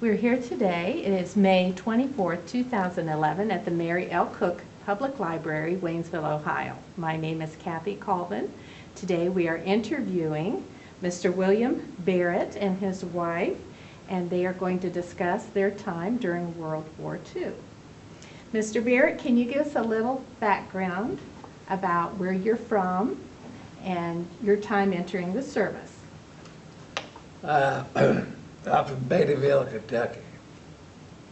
We're here today. It is May 24th, 2011 at the Mary L. Cook Public Library, Waynesville, Ohio. My name is Kathy Colvin. Today we are interviewing Mr. William Barret and his wife, and they are going to discuss their time during World War II. Mr. Barret, can you give us a little background about where you're from and your time entering the service? I'm from Beattyville, Kentucky,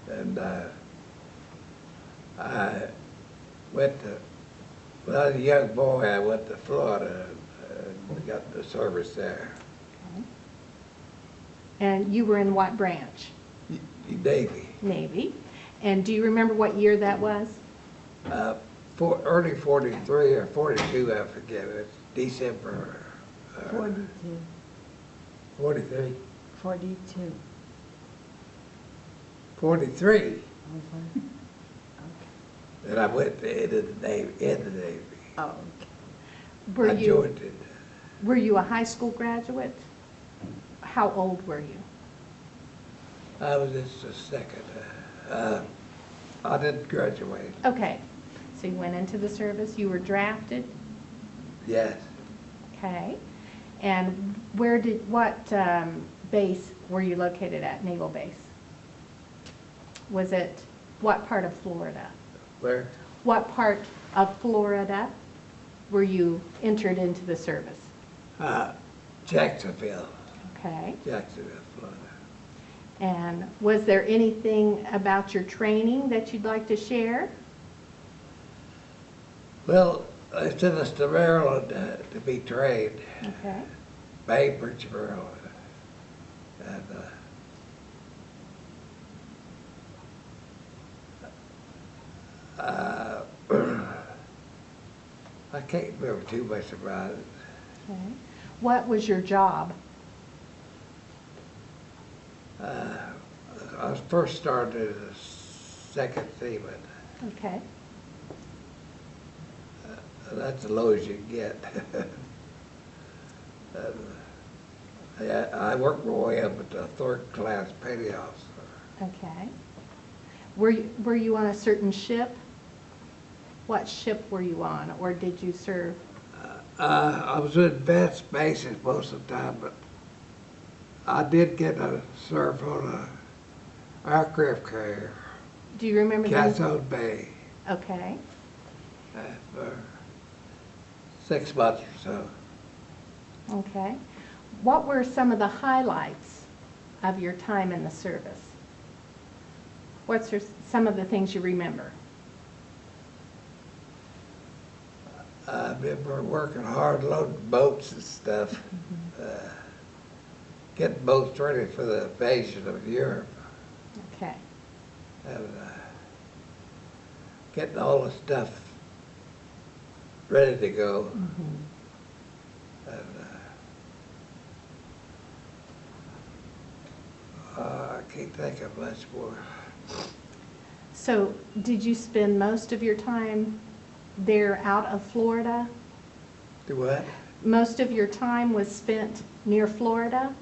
and I went to, when I was a young boy, I went to Florida and got the service there. Okay. And you were in what branch? Navy. Navy. And do you remember what year that was? Early 43 or 42, I forget. It's December. 42. 43? 42. 43. Okay. And I went into the Navy. Oh, okay. Were I you, joined it. were you a high school graduate? How old were you? I was just a second. I didn't graduate. Okay. So you went into the service. You were drafted. Yes. Okay. And what base were you located at, naval base? Was it, what part of Florida? Where? What part of Florida were you entered into the service? Jacksonville. Okay. Jacksonville, Florida. And was there anything about your training that you'd like to share? Well, they sent us to Maryland to be trained. Okay. Bainbridge, Maryland. And I can't remember too much about it. Okay. What was your job? I was first started as a second seaman. Okay. That's the lowest you can get. I worked my way up at the third class petty officer. Okay. Were you on a certain ship? What ship were you on, or did you serve? I was in advanced bases most of the time, but I did get to serve on a aircraft carrier, Do you remember the Castle Bay, Okay. for 6 months or so. Okay. What were some of the highlights of your time in the service? What's some of the things you remember? I remember working hard loading boats and stuff, getting boats ready for the invasion of Europe, Okay. and getting all the stuff ready to go. And I can't think of much more. So did you spend most of your time there out of Florida? Do what? Most of your time was spent near Florida?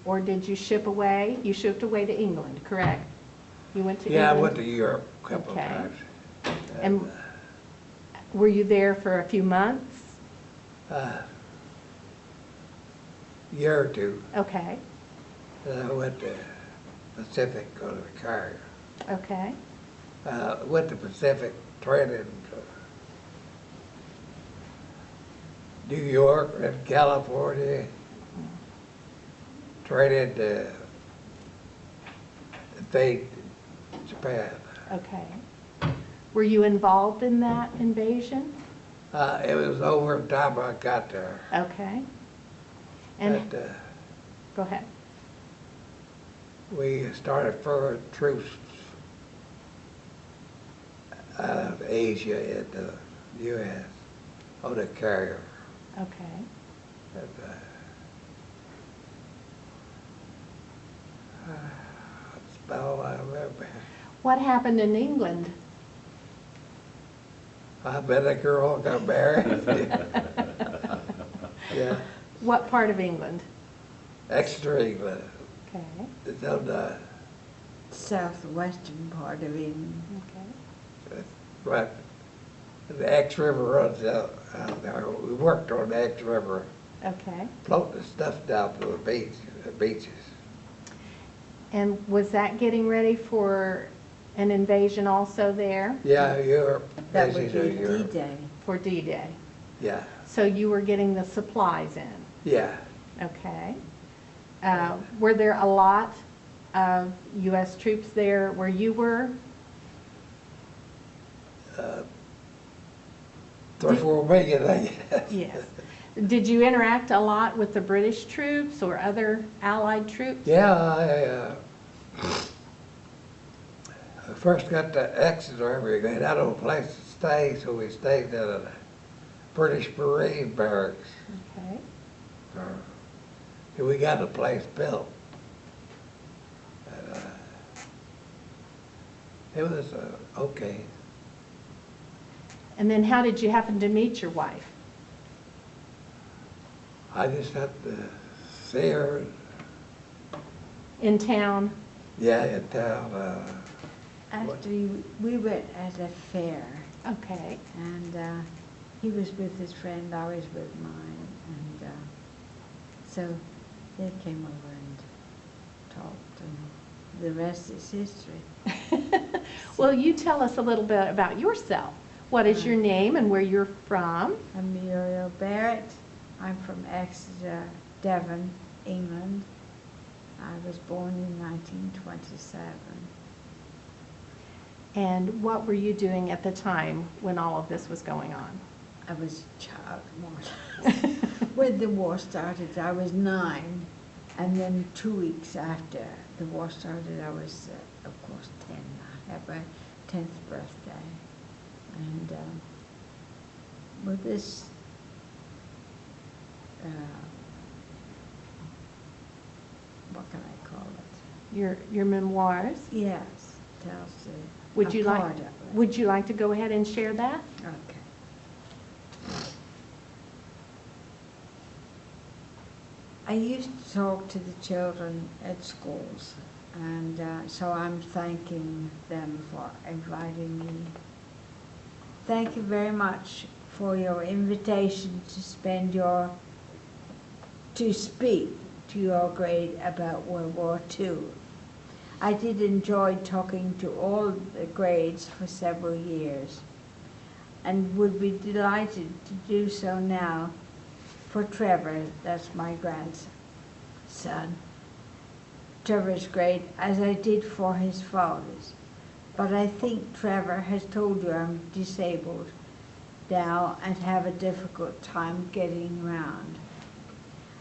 Or did you ship away? You shipped away to England, correct? You went to Yeah, England? I went to Europe a couple Okay. of times. And were you there for a few months? Year or two. Okay. And I went to Pacific on a carrier. Okay. Went to Pacific training to New York and California. Traded to invade Japan. Okay. Were you involved in that invasion? It was over the time I got there. Okay. And But, go ahead. we started further troops out of Asia into the U.S. on a carrier. Okay. And, that's about all I remember. What happened in England? I met a girl, got married. Yeah, What part of England? Exeter, England. Okay. It's on the southwestern part of England. Okay. Right. The X River runs out there. We worked on the X River, Okay. floating the stuff down to the beaches. And was that getting ready for an invasion also there? Yeah, Europe, That would basically be Europe. D-Day. For D-Day? Yeah, So you were getting the supplies in? yeah. Okay. Were there a lot of U.S. troops there where you were? 3 or 4 million, I guess. Yes. Did you interact a lot with the British troops or other Allied troops? Yeah, I first got to Exeter. We had no place to stay, so we stayed at a British Marine barracks. Okay. And we got a place built. And, it was okay. And then how did you happen to meet your wife? I just had to see her, In town? yeah, in town. Actually, we went at a fair, Okay. and he was with his friend, I was with mine, and so they came over and talked, and the rest is history. Well, you tell us a little bit about yourself. What is your name and where you're from? I'm Muriel Barrett. I'm from Exeter, Devon, England. I was born in 1927. And what were you doing at the time when all of this was going on? I was a child more. When the war started, I was 9, and then 2 weeks after the war started, I was, of course, 10. I had my 10th birthday, and with this, what can I call it? Your memoirs? Yes, tells the Would you like part of it. Would you like to go ahead and share that? Okay. I used to talk to the children at schools, and so I'm thanking them for inviting me. Thank you very much for your invitation to speak to your grade about World War II. I did enjoy talking to all the grades for several years, and would be delighted to do so now for Trevor, that's my grandson. Trevor's grade, as I did for his father's. But I think Trevor has told you I'm disabled now and have a difficult time getting around.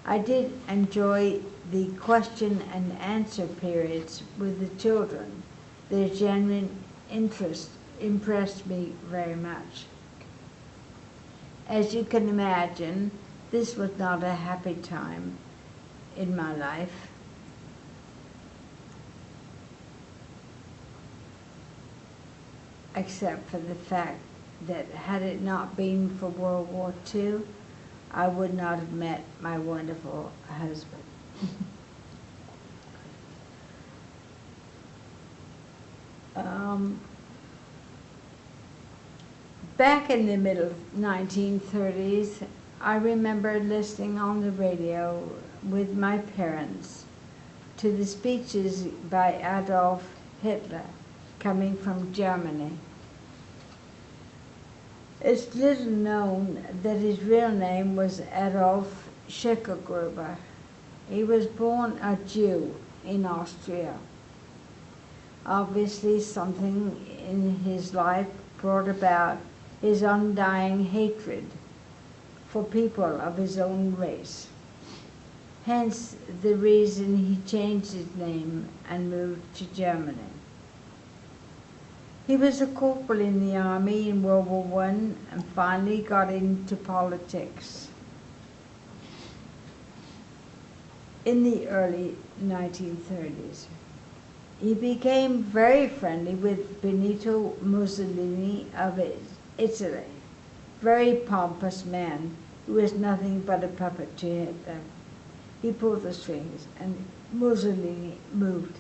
I did enjoy the question and answer periods with the children. Their genuine interest impressed me very much. As you can imagine, this was not a happy time in my life. Except for the fact that had it not been for World War II, I would not have met my wonderful husband. Back in the middle 1930s, I remember listening on the radio with my parents to the speeches by Adolf Hitler coming from Germany. It's little known that his real name was Adolf Schicklgruber. He was born a Jew in Austria. Obviously, something in his life brought about his undying hatred for people of his own race. Hence the reason he changed his name and moved to Germany. He was a corporal in the army in World War I and finally got into politics in the early 1930s. He became very friendly with Benito Mussolini of Italy, very pompous man who was nothing but a puppet to Hitler. He pulled the strings and Mussolini moved.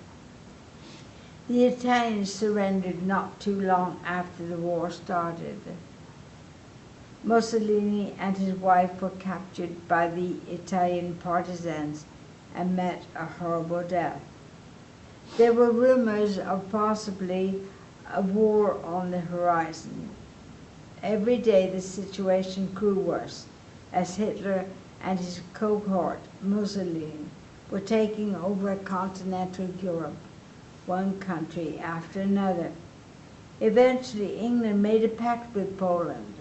The Italians surrendered not too long after the war started. Mussolini and his wife were captured by the Italian partisans and met a horrible death. There were rumors of possibly a war on the horizon. Every day the situation grew worse as Hitler and his cohort, Mussolini, were taking over continental Europe, one country after another. Eventually, England made a pact with Poland.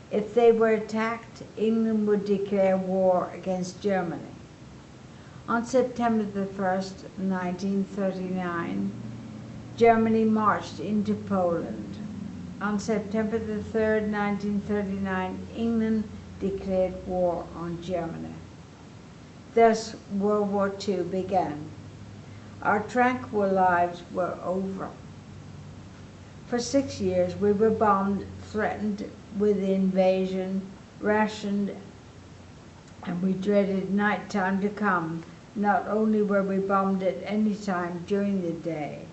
If they were attacked, England would declare war against Germany. On September the 1st, 1939, Germany marched into Poland. On September the 3rd, 1939, England declared war on Germany. Thus, World War II began. Our tranquil lives were over. For 6 years, we were bombed, threatened with invasion, rationed, and we dreaded nighttime to come. Not only were we bombed at any time during the day,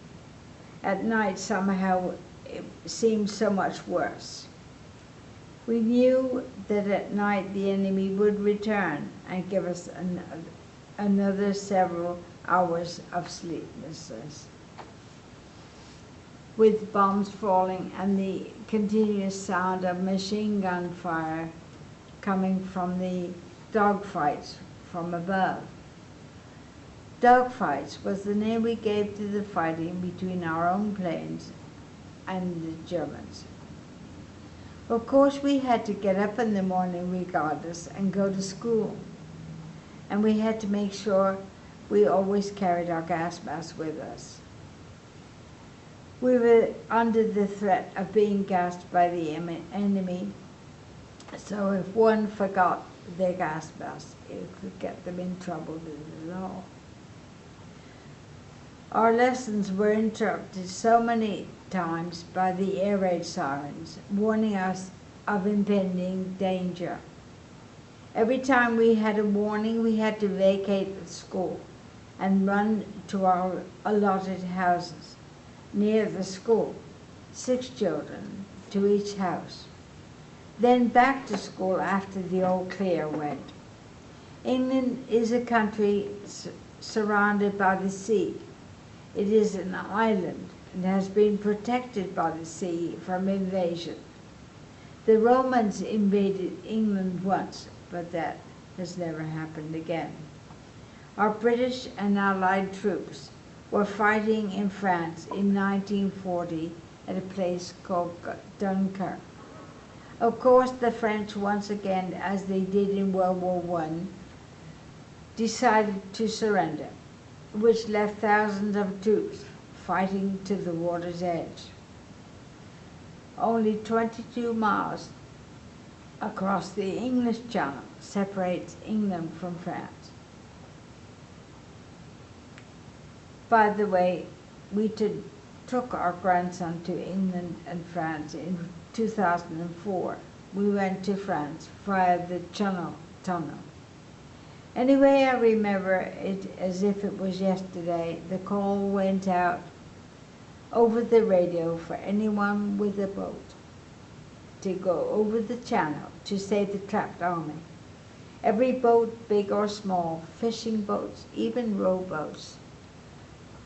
at night somehow it seemed so much worse. We knew that at night the enemy would return and give us another several hours of sleeplessness. With bombs falling and the continuous sound of machine gun fire coming from the dogfights from above. Dogfights was the name we gave to the fighting between our own planes and the Germans. Of course, we had to get up in the morning regardless and go to school. And we had to make sure we always carried our gas mask with us. We were under the threat of being gassed by the enemy, so if one forgot their gas mask, it could get them in trouble with the law. Our lessons were interrupted so many times by the air raid sirens, warning us of impending danger. Every time we had a warning, we had to vacate the school and run to our allotted houses near the school, 6 children to each house. Then back to school after the all clear went. England is a country surrounded by the sea. It is an island and has been protected by the sea from invasion. The Romans invaded England once, but that has never happened again. Our British and Allied troops were fighting in France in 1940 at a place called Dunkirk. Of course, the French, once again, as they did in World War I, decided to surrender, which left thousands of troops fighting to the water's edge. Only 22 miles across the English Channel separates England from France. By the way, we took our grandson to England and France in 2004. We went to France via the Channel Tunnel. Anyway, I remember it as if it was yesterday. The call went out over the radio for anyone with a boat to go over the channel to save the trapped army. Every boat, big or small, fishing boats, even rowboats,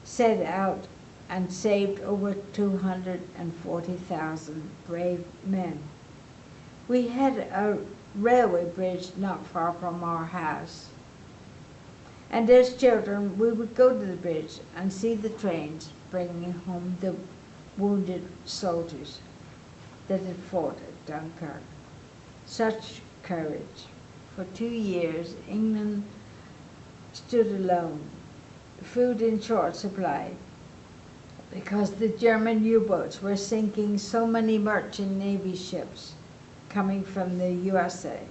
set out and saved over 240,000 brave men. We had a railway bridge not far from our house. And as children, we would go to the bridge and see the trains bringing home the wounded soldiers that had fought at Dunkirk. Such courage. For 2 years, England stood alone, food in short supply, because the German U-boats were sinking so many merchant Navy ships coming from the USA.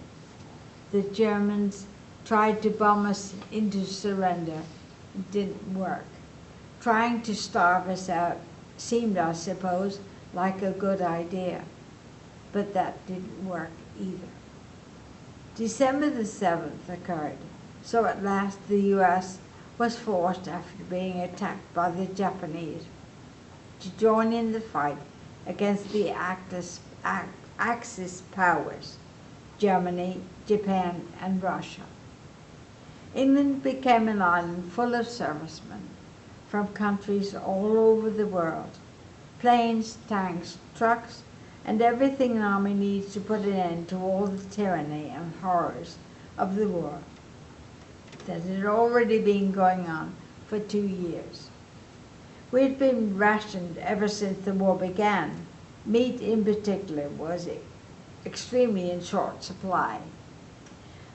The Germans tried to bomb us into surrender. It didn't work. Trying to starve us out seemed, I suppose, like a good idea, but that didn't work either. December the 7th occurred, so at last the U.S. was forced, after being attacked by the Japanese, to join in the fight against the Axis powers, Germany, Japan, and Russia. England became an island full of servicemen from countries all over the world. Planes, tanks, trucks, and everything an army needs to put an end to all the tyranny and horrors of the war that had already been going on for 2 years. We had been rationed ever since the war began. Meat in particular was extremely in short supply.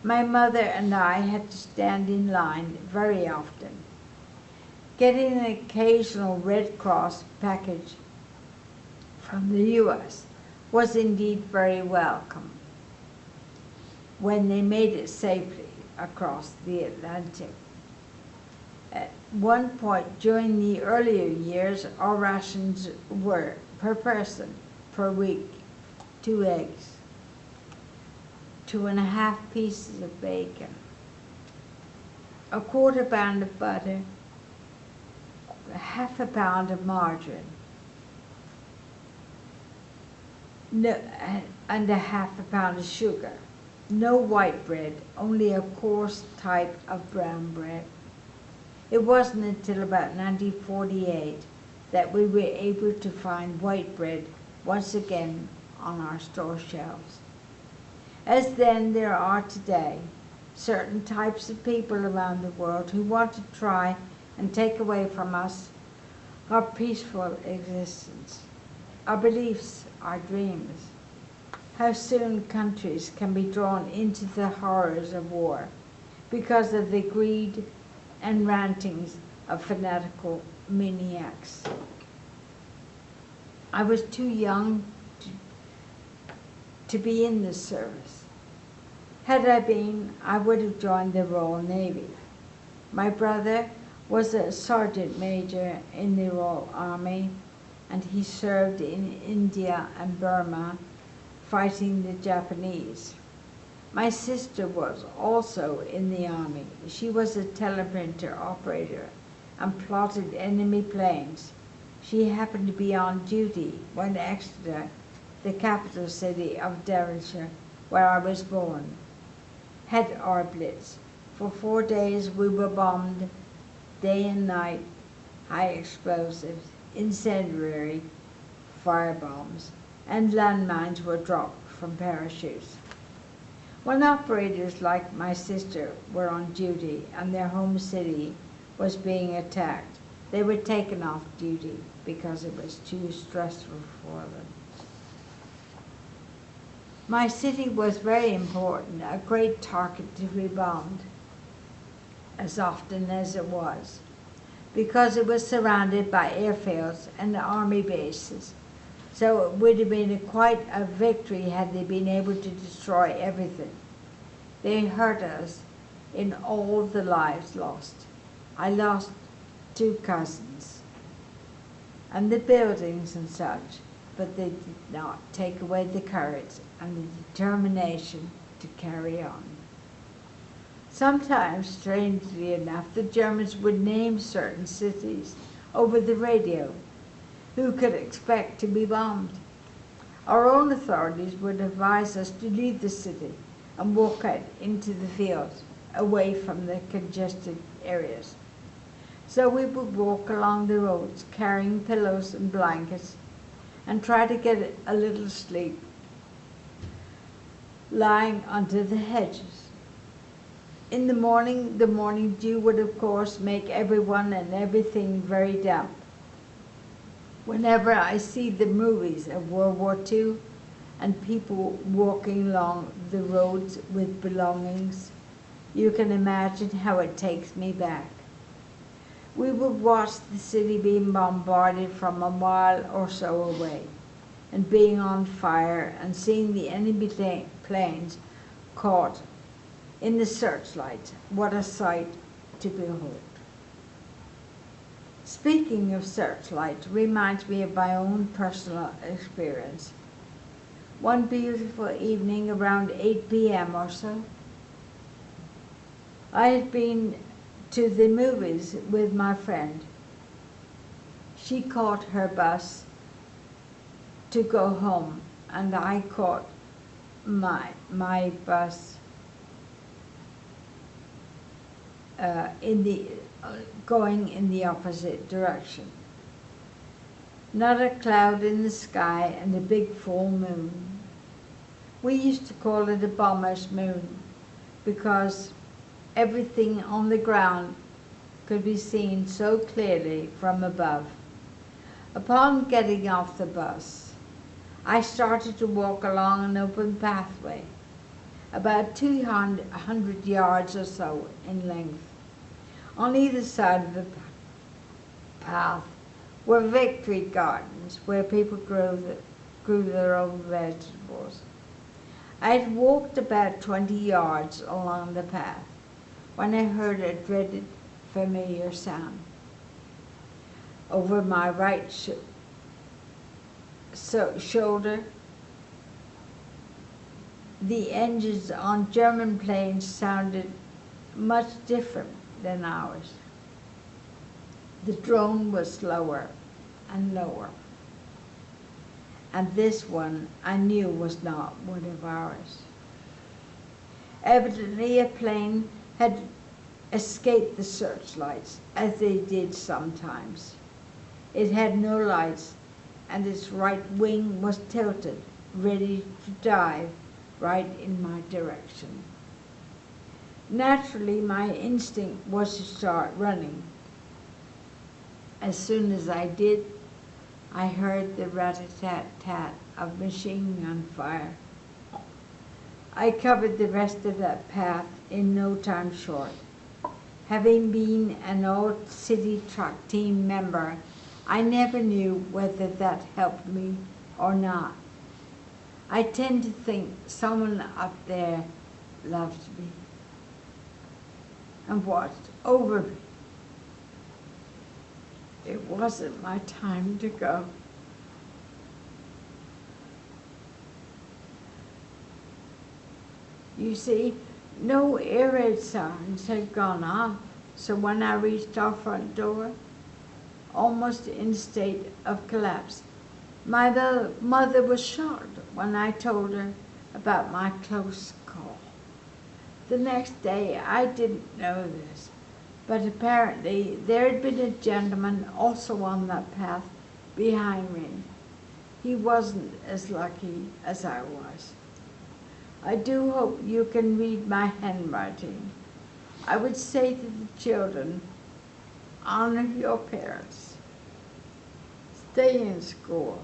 My mother and I had to stand in line very often. Getting an occasional Red Cross package from the U.S. was indeed very welcome when they made it safely across the Atlantic. At one point during the earlier years, our rations were, per person, per week, 2 eggs, 2.5 pieces of bacon, a quarter pound of butter, half a pound of margarine, and a half a pound of sugar. No white bread, only a coarse type of brown bread. It wasn't until about 1948 that we were able to find white bread once again on our store shelves. As then, there are today certain types of people around the world who want to try and take away from us our peaceful existence, our beliefs, our dreams. How soon countries can be drawn into the horrors of war because of the greed and rantings of fanatical maniacs. I was too young to be in this service. Had I been, I would have joined the Royal Navy. My brother was a sergeant major in the Royal Army, and he served in India and Burma fighting the Japanese. My sister was also in the Army. She was a teleprinter operator and plotted enemy planes. She happened to be on duty when Exeter, the capital city of Devonshire, where I was born, had our blitz. For 4 days we were bombed day and night, high explosives, incendiary firebombs, and landmines were dropped from parachutes. When operators like my sister were on duty and their home city was being attacked, they were taken off duty because it was too stressful for them. My city was very important, a great target to be bombed, as often as it was, because it was surrounded by airfields and army bases. So it would have been quite a victory had they been able to destroy everything. They hurt us in all the lives lost. I lost 2 cousins and the buildings and such, but they did not take away the courage and the determination to carry on. Sometimes, strangely enough, the Germans would name certain cities over the radio. Who could expect to be bombed? Our own authorities would advise us to leave the city and walk out into the fields, away from the congested areas. So we would walk along the roads carrying pillows and blankets and try to get a little sleep, lying under the hedges. In the morning dew would of course make everyone and everything very damp. Whenever I see the movies of World War II and people walking along the roads with belongings, you can imagine how it takes me back. We would watch the city being bombarded from a mile or so away, and being on fire and seeing the enemy planes caught in the searchlights. What a sight to behold. Speaking of searchlights reminds me of my own personal experience. One beautiful evening around 8 p.m. or so, I had been to the movies with my friend. She caught her bus to go home, and I caught my bus going in the opposite direction. Not a cloud in the sky and a big full moon. We used to call it a bomber's moon because everything on the ground could be seen so clearly from above. Upon getting off the bus, I started to walk along an open pathway, about 200 yards or so in length. On either side of the path were victory gardens where people grew their own vegetables. I had walked about 20 yards along the path when I heard a dreaded familiar sound. Over my right shoulder, the engines on German planes sounded much different than ours. The drone was slower and lower, and this one I knew was not one of ours. Evidently a plane had escaped the searchlights, as they did sometimes. It had no lights, and its right wing was tilted, ready to dive right in my direction. Naturally, my instinct was to start running. As soon as I did, I heard the rat-a-tat-tat of machine gun fire. I covered the rest of that path in no time short. Having been an old city truck team member, I never knew whether that helped me or not. I tend to think someone up there loved me and watched over me. It wasn't my time to go. You see, no air raid sirens had gone off, so when I reached our front door, almost in a state of collapse, my mother was shocked when I told her about my close call. The next day, I didn't know this, but apparently there had been a gentleman also on that path behind me. He wasn't as lucky as I was. I do hope you can read my handwriting. I would say to the children, honor your parents, stay in school,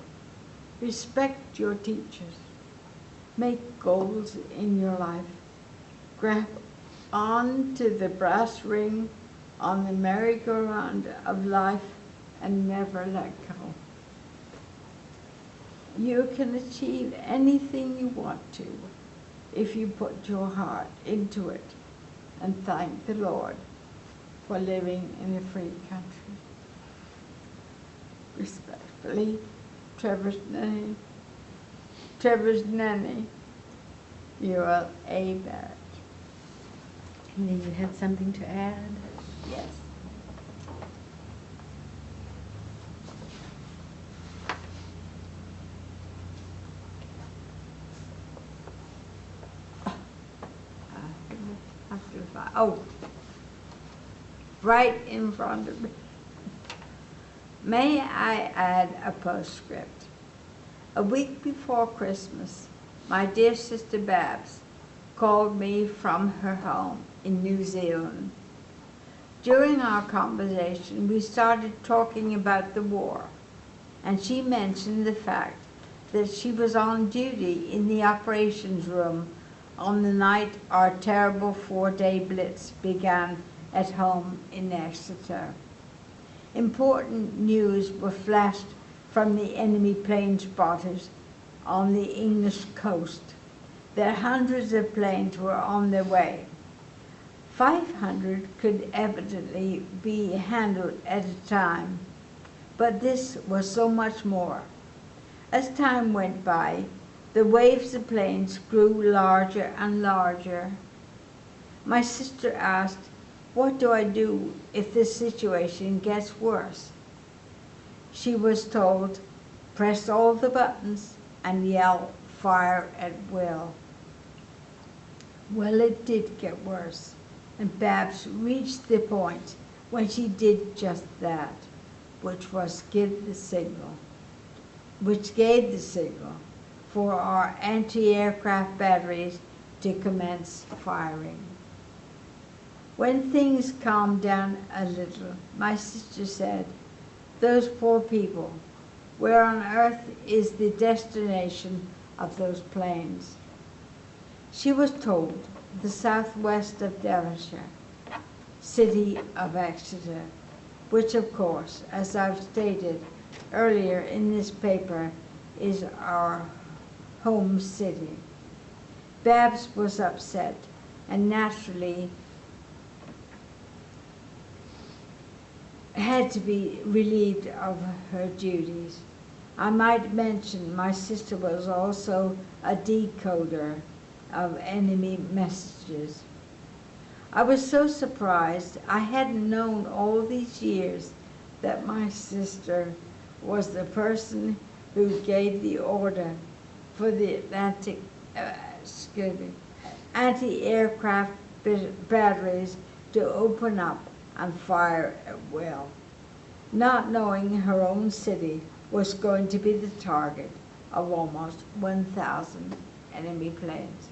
respect your teachers, make goals in your life, grab on to the brass ring on the merry-go-round of life and never let go. You can achieve anything you want to if you put your heart into it and thank the Lord for living in a free country. Respectfully, Trevor's nanny, Uriel A. Barret. And then you had something to add? Yes. Oh, right in front of me. May I add a postscript? A week before Christmas, my dear sister Babs called me from her home in New Zealand. During our conversation, we started talking about the war, and she mentioned the fact that she was on duty in the operations room on the night our terrible 4-day blitz began at home in Exeter. Important news were flashed from the enemy plane spotters on the English coast that hundreds of planes were on their way. 500 could evidently be handled at a time, but this was so much more. As time went by, the waves of planes grew larger and larger. My sister asked, what do I do if this situation gets worse? She was told, press all the buttons and yell, fire at will. Well, it did get worse, and Babs reached the point when she did just that, which gave the signal for our anti-aircraft batteries to commence firing. When things calmed down a little, my sister said, "Those poor people, where on earth is the destination of those planes?" She was told the southwest of Devonshire, city of Exeter, which of course, as I've stated earlier in this paper, is our home city. Babs was upset and naturally had to be relieved of her duties. I might mention my sister was also a decoder of enemy messages. I was so surprised. I hadn't known all these years that my sister was the person who gave the order for the anti-aircraft batteries to open up and fire at will, not knowing her own city was going to be the target of almost 1,000 enemy planes.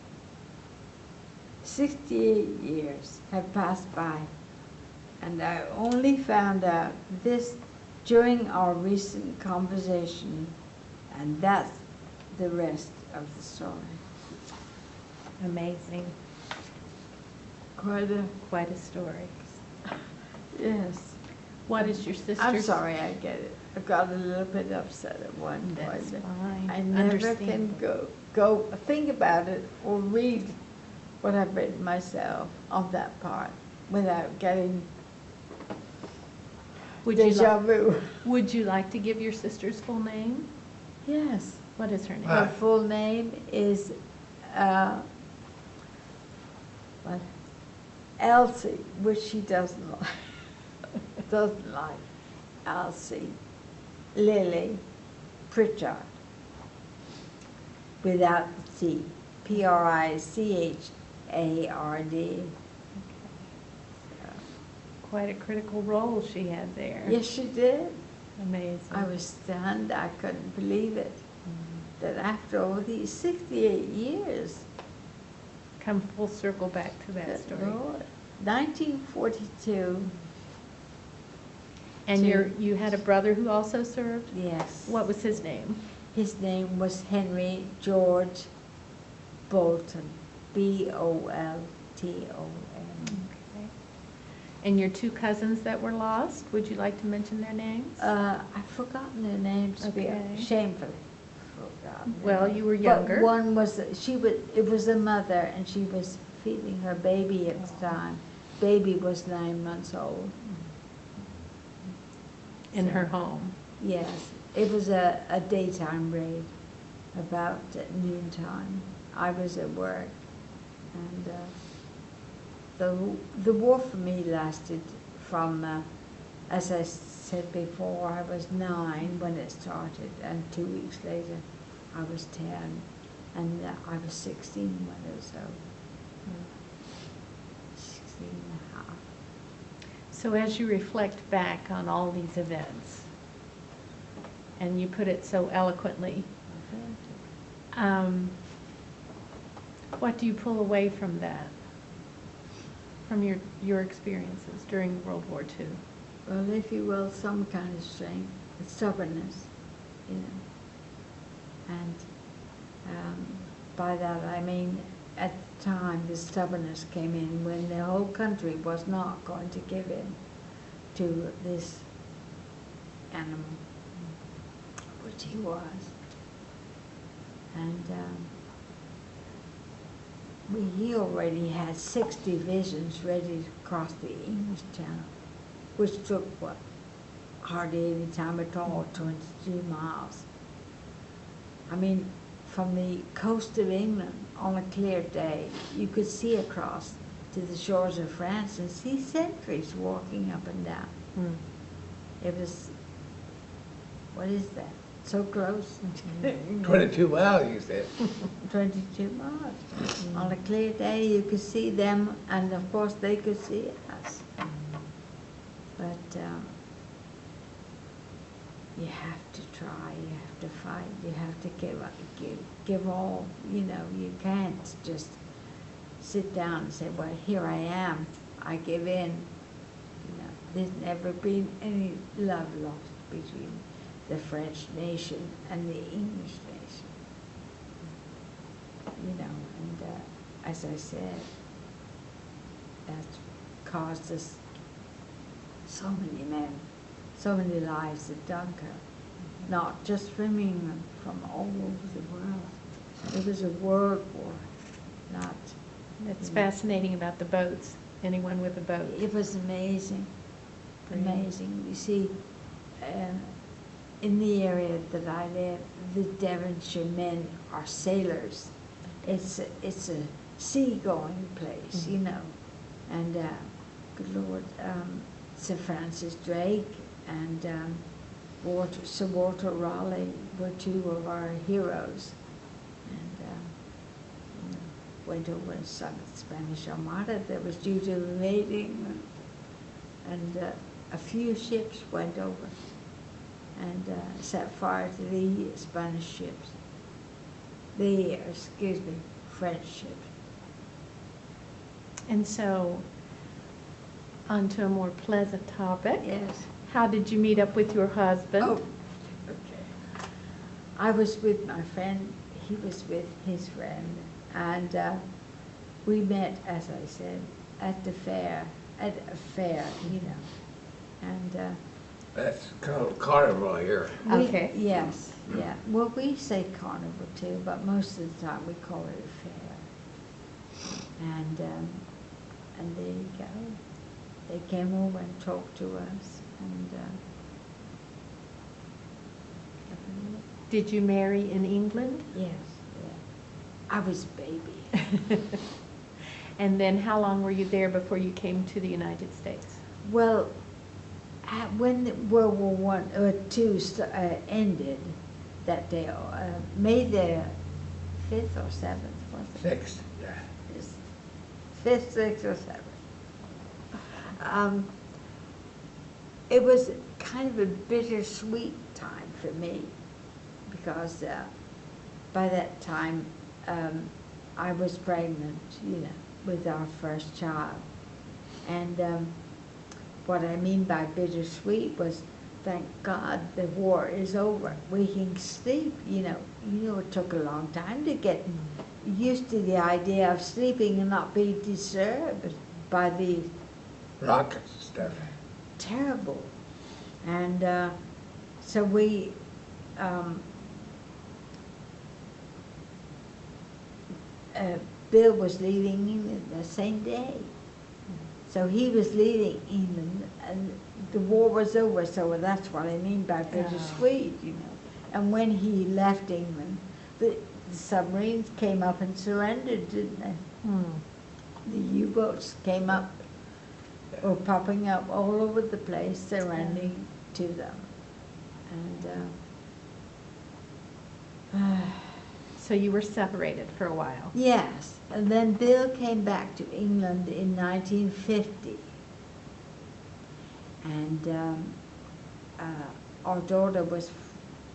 68 years have passed by, and I only found out this during our recent conversation, and that's the rest of the story. Amazing. Quite a story. Yes. What is your sister's? I'm sorry, I get it. I got a little bit upset at one That's point. fine. I never can Understandable. go think about it or read what I've written myself on that part without getting deja vu. Would you like to give your sister's full name? Yes. What is her name? Her full name is Elsie, which she doesn't like. Doesn't like. Elsie Lily Pritchard, without the T. Prichard. Quite a critical role she had there. Yes, she did. Amazing. I was stunned. I couldn't believe it. That after all these 68 years, Come full circle back to that good story. Lord, 1942, And you had a brother who also served? yes. What was his name? His name was Henry George Bolton, Bolton. Okay. And your two cousins that were lost, would you like to mention their names? I've forgotten their names, Okay. shamefully forgotten. their Well, names. you were But younger. one was, it was a mother, and she was feeding her baby at the time. Baby was 9 months old. In her home. Yes, it was a daytime raid, about noontime. I was at work, and the war for me lasted from, as I said before, I was 9 when it started, and 2 weeks later I was 10, and I was 16 when it was over. 16 and a half. So as you reflect back on all these events, and you put it so eloquently, what do you pull away from that? From your experiences during World War II? Well, if you will, some kind of strength, stubbornness, you know. And by that I mean, at the time, the stubbornness came in when the whole country was not going to give in to this animal, which he was. And he already had 6 divisions ready to cross the English Channel, which took, what, hardly any time at all, 23 miles. I mean, from the coast of England on a clear day, you could see across to the shores of France and see sentries walking up and down. It was what is that? So close. 22 miles, you said. 22 miles. On a clear day, you could see them, and of course, they could see us. But you have to try, you have to fight, you have to give all, you know, you can't just sit down and say, well, here I am, I give in. You know, there's never been any love lost between the French nation and the English nation. You know, and as I said, that's caused us so many men, so many lives at Dunkirk, not just from England, from all over the world. It was a world war, not. It's fascinating about the boats, anyone with a boat. It was amazing, amazing. You see, in the area that I live, the Devonshire men are sailors. It's a seagoing place, you know, and good Lord, Sir Francis Drake and Sir Walter Raleigh were two of our heroes, and you know, went over and sunk the Spanish Armada that was due to invade England, and a few ships went over and set fire to the Spanish ships. French ships. And so, on to a more pleasant topic. Yes. How did you meet up with your husband? Oh, okay. I was with my friend, he was with his friend, and we met, as I said, at a fair, you know, and That's called carnival here. Okay. Yes, yeah. Well, we say carnival too, but most of the time we call it a fair. And there you go. They came over and talked to us, and Did you marry in England? yes, yeah. I was a baby. And then how long were you there before you came to the United States? Well, when World War II ended that day, May the 5th or 7th, was it? 6, yeah. 5th, 6th, or 7th. It was kind of a bittersweet time for me, because by that time I was pregnant, you know, with our first child. And what I mean by bittersweet was, thank God the war is over. We can sleep, you know. You know, it took a long time to get used to the idea of sleeping and not being disturbed by the Rockets and stuff. terrible. And so we, Bill was leaving England the same day. So he was leaving England, and the war was over, so that's what I mean by bittersweet, you know. And when he left England, the submarines came up and surrendered, didn't they? The U-boats came up, or popping up all over the place, surrendering to them. And So you were separated for a while. yes, and then Bill came back to England in 1950. And our daughter was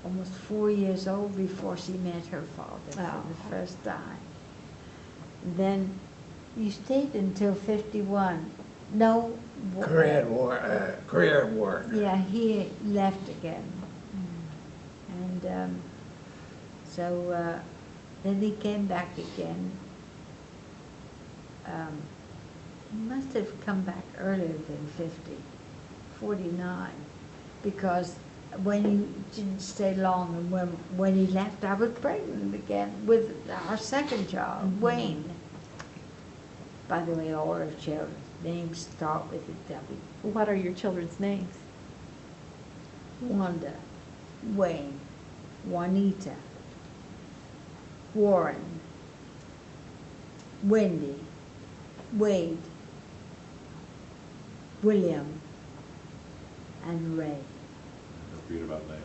almost 4 years old before she met her father for the first time. Then you stayed until 51. No. Korean War. Yeah, he left again. And so then he came back again. He must have come back earlier than 50, 49, because when he didn't stay long, and when he left, I was pregnant again with our second child, Wayne. By the way, all our children's names start with a W. What are your children's names? Wanda, Wayne, Juanita, Warren, Wendy, Wade, William, and Ray. Read about Naomi.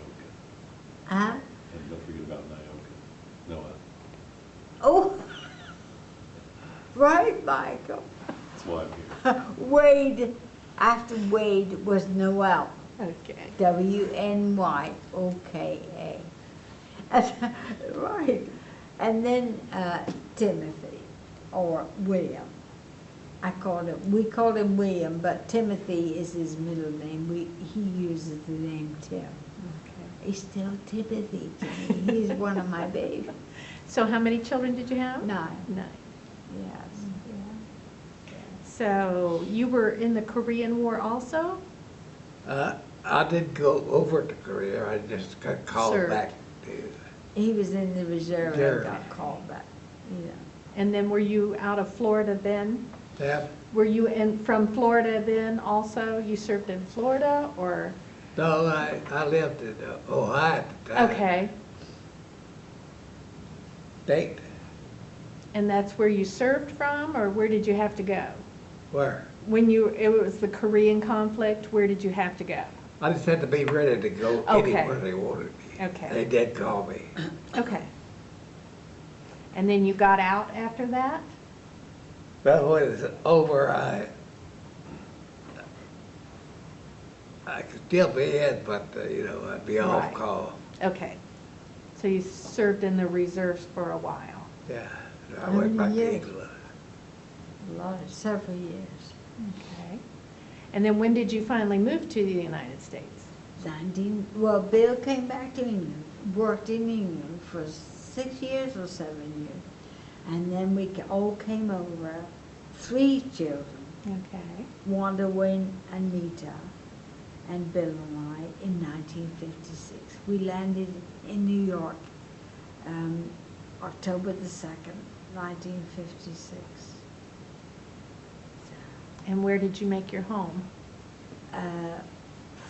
Huh? And don't forget about Noah. Oh, right, Michael. That's why I'm here. Wade, after Wade was Noel. Okay. WnyokA. Right. And then Timothy, or William. We called him William, but Timothy is his middle name. He uses the name Tim. Okay. He's still Timothy to me. He's one of my babies. So how many children did you have? 9. 9. Yes. So you were in the Korean War also? I didn't go over to Korea, I just got called Served. back to, He was in the reserve Reserve. and got called back. Yeah. And then were you out of Florida then? yeah, Were you from Florida then also? You served in Florida or? no, I lived in Ohio at the time. Okay. Dayton, And that's where you served from, or where did you have to go? where? When it was the Korean conflict, where did you have to go? I just had to be ready to go Okay. anywhere they wanted me. Okay. They did call me. Okay. And then you got out after that? Well, when it's over, I could still be in, but, I'd be off Right. call. Okay. So you served in the reserves for a while. Yeah, I How went many back to years? England. Several years. Okay. And then when did you finally move to the United States? Well, Bill came back to England, worked in England for 6 years or 7 years. And then we all came over, 3 children, Okay. Wanda, Wayne, and Mita, and Bill and I, in 1956. We landed in New York, October the 2nd, 1956. And where did you make your home?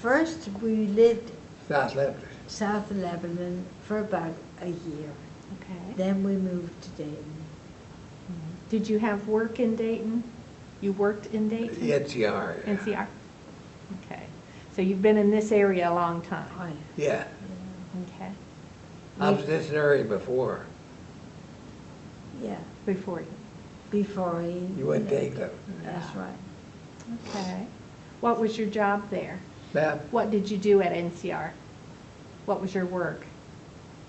First, we lived South Lebanon. south of Lebanon for about a year. Okay. Then we moved to Dayton. Did you have work in Dayton? You worked in Dayton? NCR. Yeah. NCR? Okay. So you've been in this area a long time? Oh, Yeah, Okay. I was in this area before. yeah, Before you? before he. You went to England. That's right. Okay. What was your job there? Ma'am, What did you do at NCR? What was your work?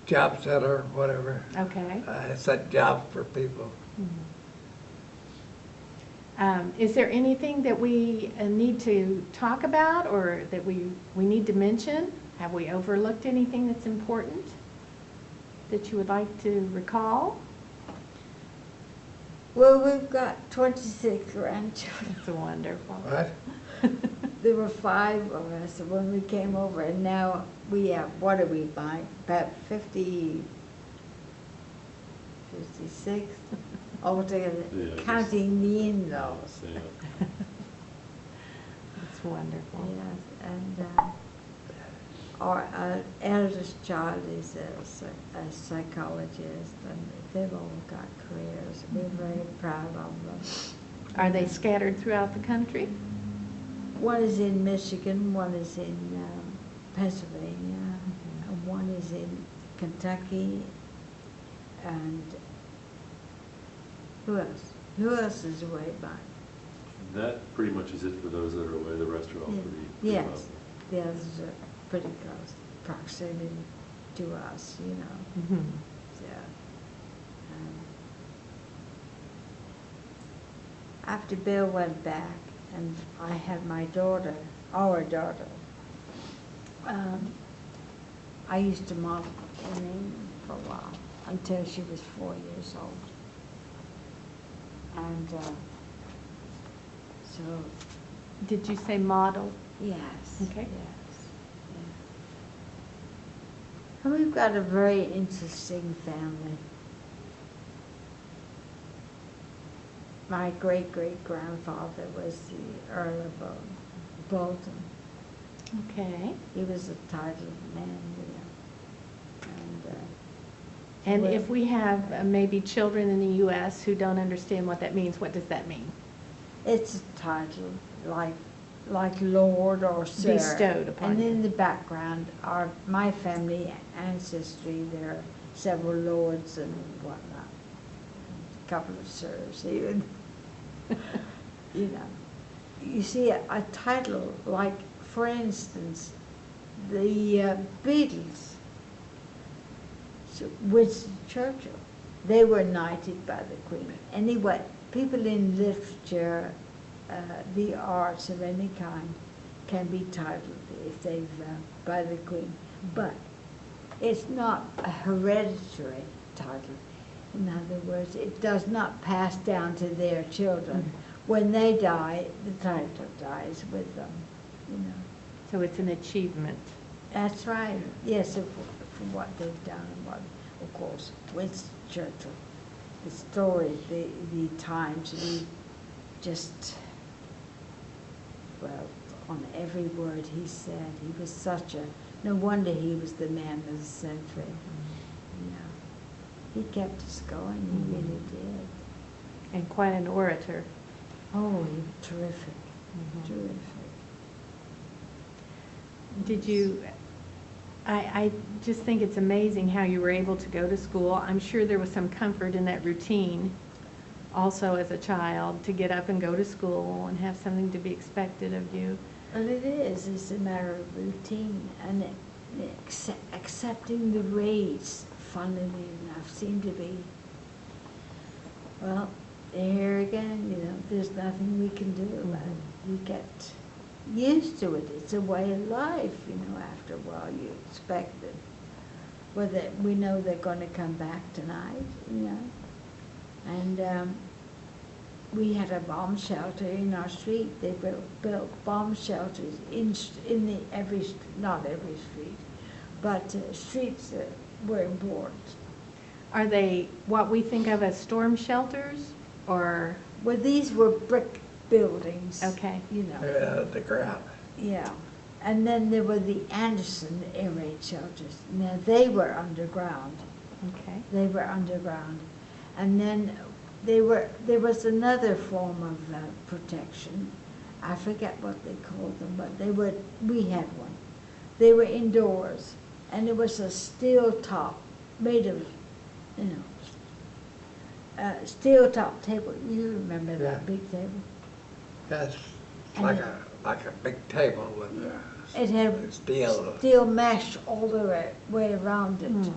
job center, whatever. Okay. I set jobs for people. Is there anything that we need to talk about or that we need to mention? Have we overlooked anything that's important that you would like to recall? Well, we've got 26 grandchildren. That's wonderful. What? There were 5 of us when we came over, and now we have, what are we buying? About 56 altogether, Yeah, I guess. counting the in-laws. Yeah. That's wonderful. Yes, and our eldest child is a psychologist, and they've all got careers. We're very proud of them. Are they scattered throughout the country? One is in Michigan, one is in Pennsylvania, and one is in Kentucky, and who else? Who else is away back? That pretty much is it for those that are away. The rest are all pretty Yes, well. the others are pretty close proximity to us, you know. Mm-hmm. Yeah. After Bill went back, and I had my daughter, our daughter, I used to model in England for a while, until she was 4 years old. And so, Did you say model? yes. Okay. Yes. Yeah. And we've got a very interesting family. My great-great-grandfather was the Earl of Bolton. Okay. He was a titled man, you know. And Well- if we have maybe children in the U.S. who don't understand what that means, what does that mean? It's a title, like like Lord or Sir. Bestowed upon And you. in the background are my family ancestry. There are several lords and whatnot, a couple of sirs even. You know, you see a title like, for instance, the Beatles, so Winston Churchill, they were knighted by the Queen. Anyway, people in literature, the arts of any kind, can be titled if they've by the Queen, but it's not a hereditary title. In other words, it does not pass down to their children. When they die, the title dies with them, you know. So it's an achievement. That's right, yes, for what they've done and what, of course, Winston Churchill, the story, the times, we just, well, on every word he said, he was such a, no wonder he was the man of the century. You know, he kept us going, he really did. And quite an orator. Oh, he was terrific, terrific. Did you, I just think it's amazing how you were able to go to school. I'm sure there was some comfort in that routine also as a child, to get up and go to school and have something to be expected of you. Well, it is. It's a matter of routine and accepting the rates, funnily enough, seem to be, well, here again, you know, there's nothing we can do about it. You get used to it. It's a way of life, you know, after a while you expect it. Whether we know they're going to come back tonight, you know. And we had a bomb shelter in our street. They built bomb shelters in not every street, but streets that were important. Are they what we think of as storm shelters, or? Well, these were brick buildings. Okay. You know. Yeah, the ground. Yeah. And then there were the Anderson air raid shelters. Now, they were underground. Okay. They were underground. And then there was another form of protection. I forget what they called them, but we had one. They were indoors, and it was a steel top made of, you know, steel top table. You remember that Yeah. big table? That's And like it- a big table with It had steel. mesh all the way around it, Mm.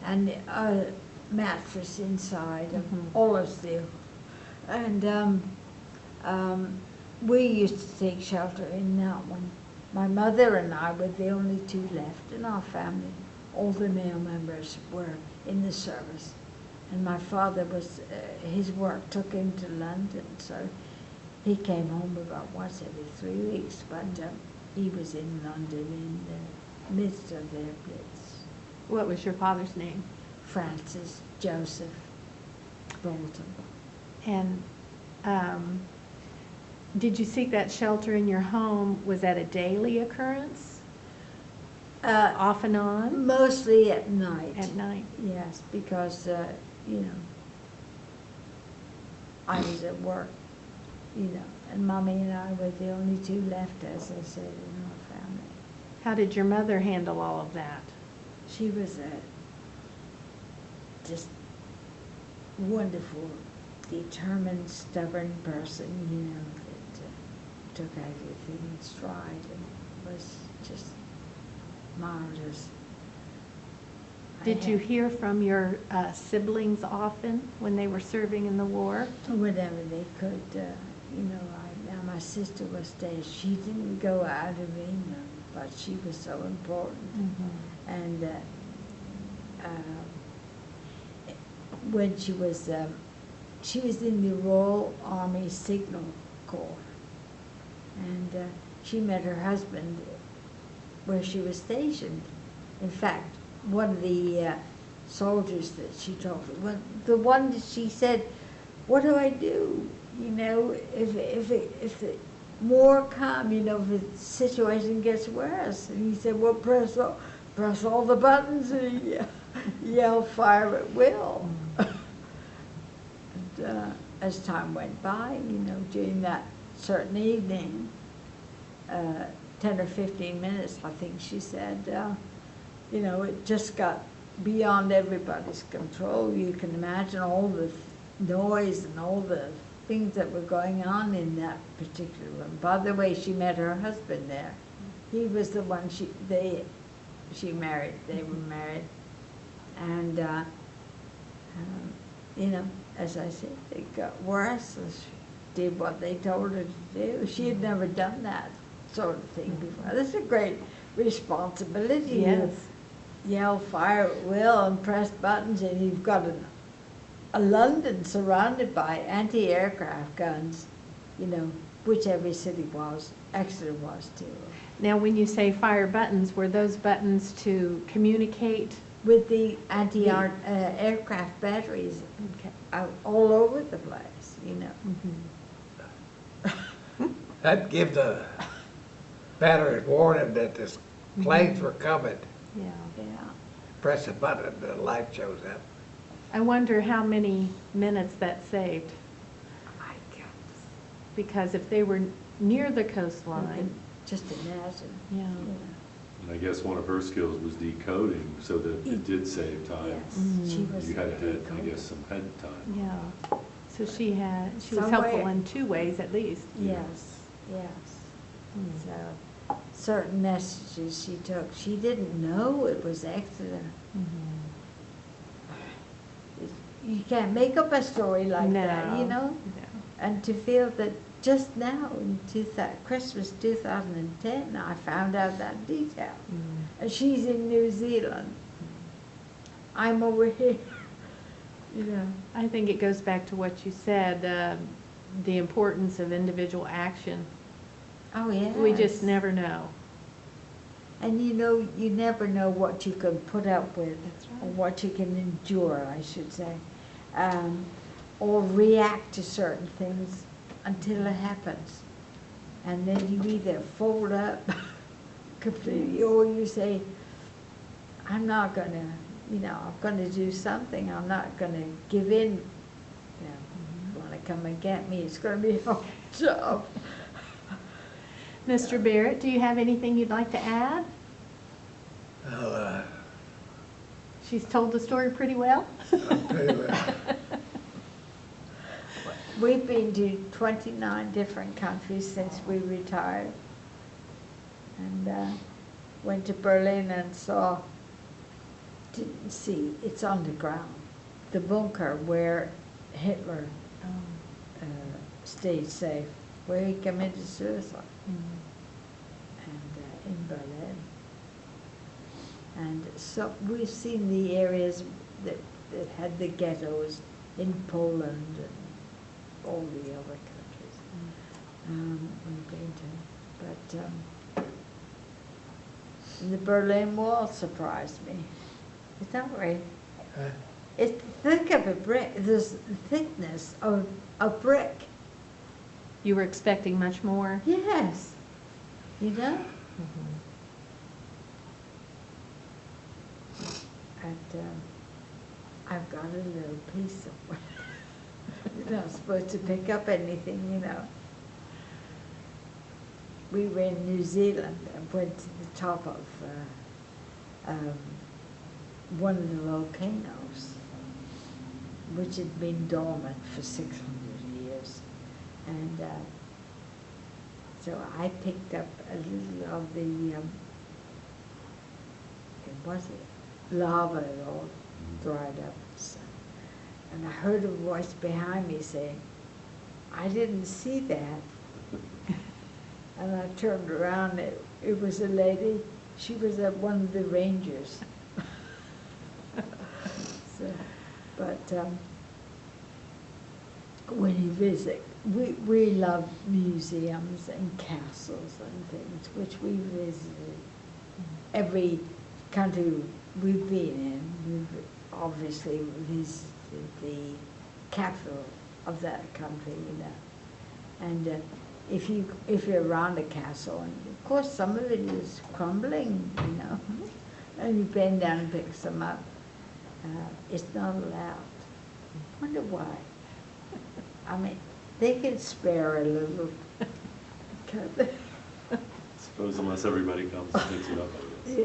and a mattress inside, and Mhm. all of steel. And we used to take shelter in that one. My mother and I were the only two left in our family. All the male members were in the service, and my father was his work took him to London, so he came home about once every 3 weeks, but he was in London in the midst of their blitz. What was your father's name? Francis Joseph Bolton. And did you seek that shelter in your home? Was that a daily occurrence? Off and on? Mostly at night. At night? Yes, because, you know, I was at work, you know, and Mommy and I were the only two left, as I said, in our family. How did your mother handle all of that? She was a just wonderful, determined, stubborn person, you know, that took everything in stride and was just marvelous. Did you hear from your siblings often when they were serving in the war? Whenever they could, you know, now my sister was there. She didn't go out of England, but she was so important. And when she was in the Royal Army Signal Corps, and she met her husband where she was stationed. In fact, one of the soldiers that she talked to, well, the one that she said, "What do I do? You know, if the war come, you know, if the situation gets worse." And he said, "Well, press all the buttons and yell fire at will." And as time went by, you know, during that certain evening, 10 or 15 minutes, I think she said. You know, it just got beyond everybody's control. You can imagine all the noise and all the things that were going on in that particular room. By the way, she met her husband there. He was the one she married. They were married. And, you know, as I said, it got worse as she did what they told her to do. She had never done that sort of thing before. This is a great responsibility. Yes. You yell fire at will and press buttons, and you've got a London surrounded by anti-aircraft guns, you know, which every city was. Exeter was too. Now, when you say fire buttons, were those buttons to communicate? With the anti-aircraft batteries Okay. out all over the place, you know. That'd give the batteries warning that the planes were coming. Yeah. Yeah. Press a button, the light shows up. I wonder how many minutes that saved, I guess. because if they were near the You coastline, can just imagine. yeah. And I guess one of her skills was decoding so that it did save time. Yes, Mhm. she was. You had, a I good guess, some head time. Yeah. So she was Somewhere- helpful in two ways at least. Yes, yes. Mm. So, certain messages she took, she didn't know it was Exeter. Mhm. You can't make up a story like that, you No. know? No. And to feel that just now, in Christmas 2010, I found out that detail. Mm. And she's in New Zealand. I'm over here, you know. I think it goes back to what you said, the importance of individual action. Oh, yeah. We just never know. And you know, you never know what you can put up with, That's or right. what you can endure, I should say, or react to certain things until it happens. And then you either fold up completely, or you say, I'm not gonna, you know, I'm gonna do something, I'm not gonna give in. You know, wanna come and get me, it's gonna be a hard job. Mr. Barrett, do you have anything you'd like to add? Well, She's told the story pretty well. I'll tell you what. We've been to 29 different countries since we retired. And went to Berlin and saw, didn't see, it's underground, the bunker where Hitler stayed safe, where he committed suicide, and in Berlin. And so we've seen the areas that had the ghettos in Poland and all the other countries we've been to. But the Berlin Wall surprised me. Is that right? Huh? It's thick of a brick. There's the thickness of a brick. You were expecting much more? Yes. You know? And I've got a little piece of you're not supposed to pick up anything, you know. We were in New Zealand and went to the top of one of the volcanoes, which had been dormant for 600 years. And so I picked up a little of the, lava had all dried up. So. And I heard a voice behind me saying, I didn't see that. And I turned around, it was a lady, she was one of the rangers. So, but when you visit, we love museums and castles and things, which we visited. Every country we've been in, we've obviously visited the capital of that country, you know. And if you're around a castle, and of course some of it is crumbling, you know, and you bend down and pick some up, it's not allowed. I wonder why. I mean, they can spare a little. Suppose unless everybody comes and picks it up, I guess.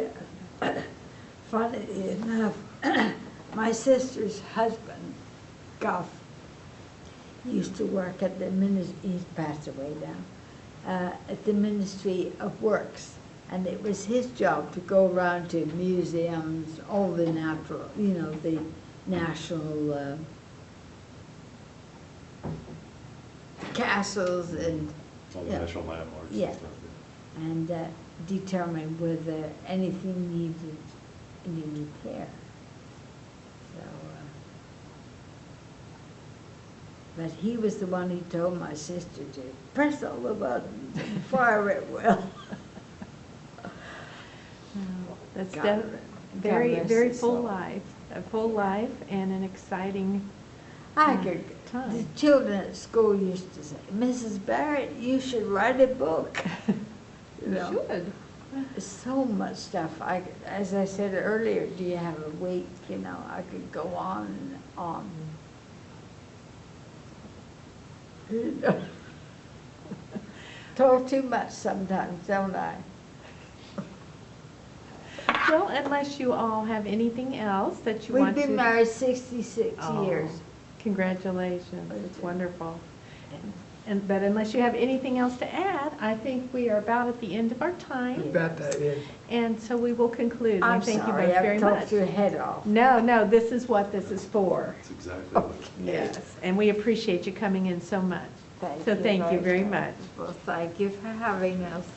Yeah. Funny enough, my sister's husband, Guff, used to work at the ministry, he's passed away now, at the Ministry of Works. And it was his job to go around to museums, all the natural, the national castles and, All the Yeah. national landmarks Yeah. and stuff. and determine whether anything needed any repair. So, but he was the one who told my sister to press all the buttons and fire it well. That's God- very, God rest very his full soul. life, a full life and an exciting I could, the time. children at school used to say, Mrs. Barrett, you should write a book. You know, Should. so much stuff. As I said earlier, do you have a week? I could go on and on. Talk too much sometimes, don't I? Well, unless you all have anything else that you We've want to. been married 66 Oh, years. Congratulations, it's wonderful. But unless you have anything else to add, I think we are about at the end of our time. About that is. And so we will conclude. I'm We thank you sorry, both very I've much. talked your head off. No, this is what this is for. That's exactly what. Yes, and we appreciate you coming in so much. So thank you very much. Well, thank you for having us.